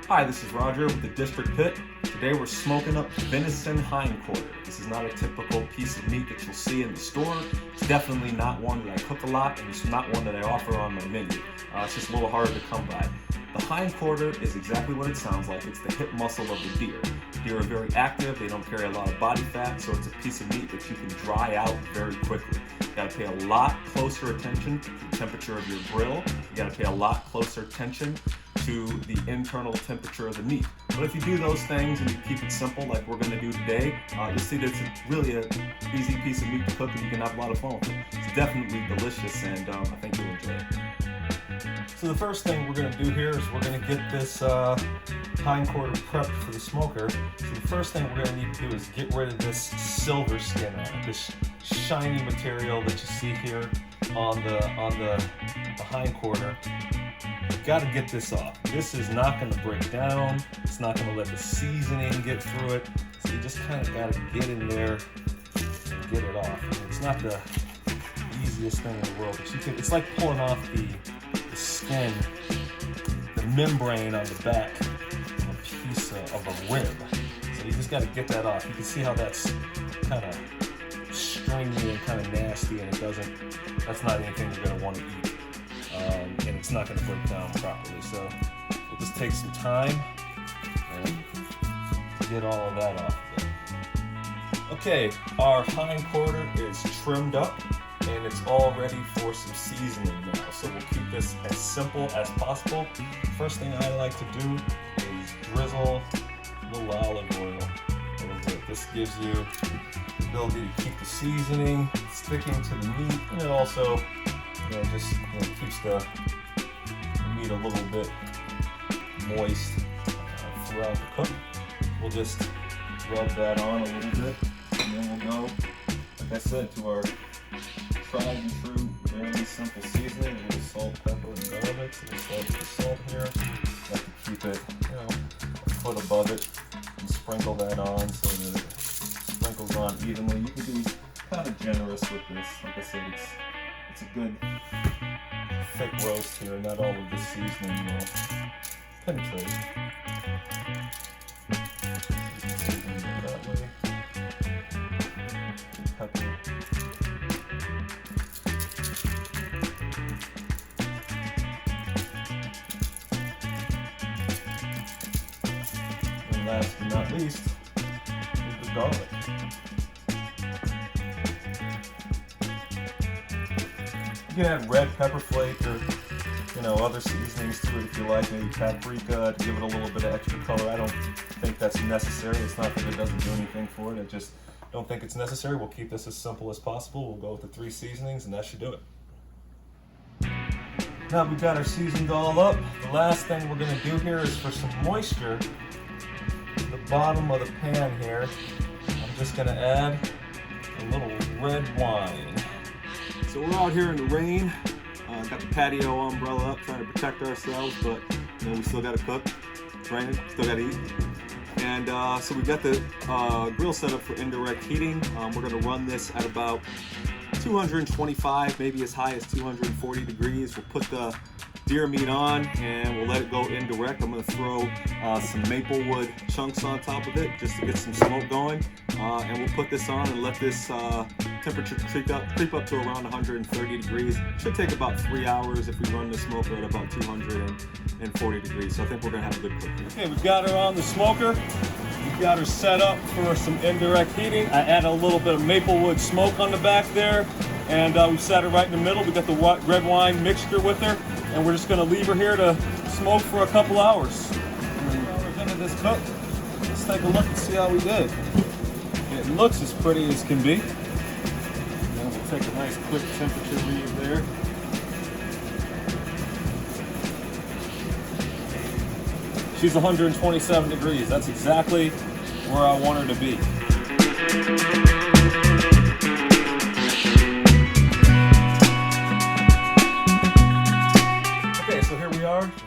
Hi, this is Roger with the District Pit. Today we're smoking up Venison Hind Qtr. This is not a typical piece of meat that you'll see in the store. It's definitely not one that I cook a lot, and it's not one that I offer on my menu. It's just a little harder to come by. The Hind Qtr is exactly what it sounds like. It's the hip muscle of the deer. Deer are very active, they don't carry a lot of body fat, so it's a piece of meat that you can dry out very quickly. You gotta pay a lot closer attention to the temperature of your grill. You gotta pay a lot closer attention to the internal temperature of the meat. But if you do those things and you keep it simple like we're gonna do today, you'll see that it's really an easy piece of meat to cook and you can have a lot of fun with it. It's definitely delicious, and I think you'll enjoy it. So the first thing we're gonna do here is we're gonna get this Hind Qtr prepped for the smoker. So the first thing we're gonna need to do is get rid of this silver skin on it, this shiny material that you see here on the Hind Qtr. You've got to get this off. This is not going to break down. It's not going to let the seasoning get through it. So you just kind of got to get in there and get it off. And it's not the easiest thing in the world, but you can. It's like pulling off the skin, the membrane on the back of a piece of a rib. So you just got to get that off. You can see how that's kind of stringy and kind of nasty, and that's not anything you're going to want to eat. And it's not going to break down properly. So we'll just take some time and get all of that off of it. Okay, our Hind Qtr is trimmed up and it's all ready for some seasoning now. So we'll keep this as simple as possible. First thing I like to do is drizzle a little olive oil a little bit. This gives you the ability to keep the seasoning sticking to the meat, and it also just keeps the meat a little bit moist throughout the cook. We'll just rub that on a little bit, and then we'll go, like I said, to our tried and true, very simple seasoning. A little salt, pepper, and garlic. We'll start with the salt here. Like to keep it, a foot above it, and sprinkle that on so that it sprinkles on evenly. You can be kind of generous with this. Like I said, it's a good thick roast here. Not all of the seasoning will penetrate. That way. Pepper. And last but not least is the garlic. You can add red pepper flake or other seasonings to it if you like, maybe paprika to give it a little bit of extra color. I don't think that's necessary. It's not that it doesn't do anything for it. I just don't think it's necessary. We'll keep this as simple as possible. We'll go with the 3 seasonings and that should do it. Now we've got our seasoned all up. The last thing we're going to do here is for some moisture to the bottom of the pan here. I'm just going to add a little red wine. So we're out here in the rain, got the patio umbrella up, trying to protect ourselves, but we still got to cook. It's raining, still got to eat. And so we've got the grill set up for indirect heating. We're going to run this at about 225, maybe as high as 240 degrees. We'll put the deer meat on and we'll let it go indirect. I'm going to throw some maple wood chunks on top of it just to get some smoke going. And we'll put this on and let this temperature creep up to around 130 degrees. Should take about 3 hours if we run the smoker at about 240 degrees. So I think we're going to have a good cook. Okay, we've got her on the smoker. We've got her set up for some indirect heating. I added a little bit of maple wood smoke on the back there. And we set her right in the middle. We got the red wine mixture with her. And we're just going to leave her here to smoke for a couple hours. 3 hours into this cook, let's take a look and see how we did. It looks as pretty as can be. And we'll take a nice quick temperature read there. She's 127 degrees. That's exactly where I want her to be.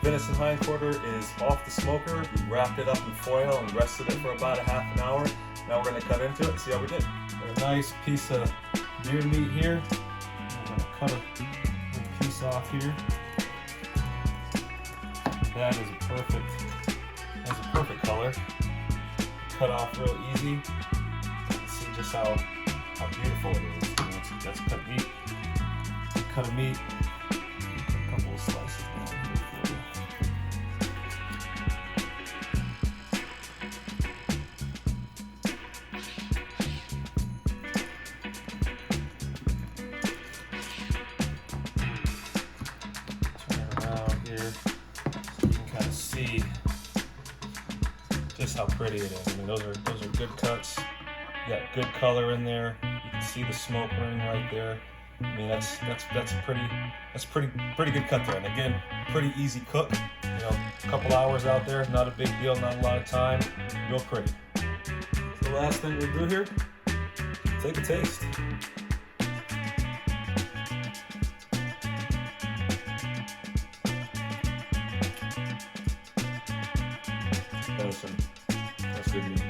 Venison Hind Qtr is off the smoker. We wrapped it up in foil and rested it for about a half an hour. Now we're going to cut into it and see how we did. Got a nice piece of deer meat here. I'm going to cut a piece off here. That is a perfect That's a perfect color. Cut off real easy. See just how beautiful it is. That's cut meat. Cut of meat. A couple of slices down here for you. Turn it around here so you can kind of see just how pretty it is. I mean, those are good cuts. You got good color in there. You can see the smoke ring right there. I mean, that's pretty good cut there. And again, pretty easy cook. You know, a couple hours out there, not a big deal, not a lot of time. Real pretty. So the last thing we'll do here, take a taste. That's good meat.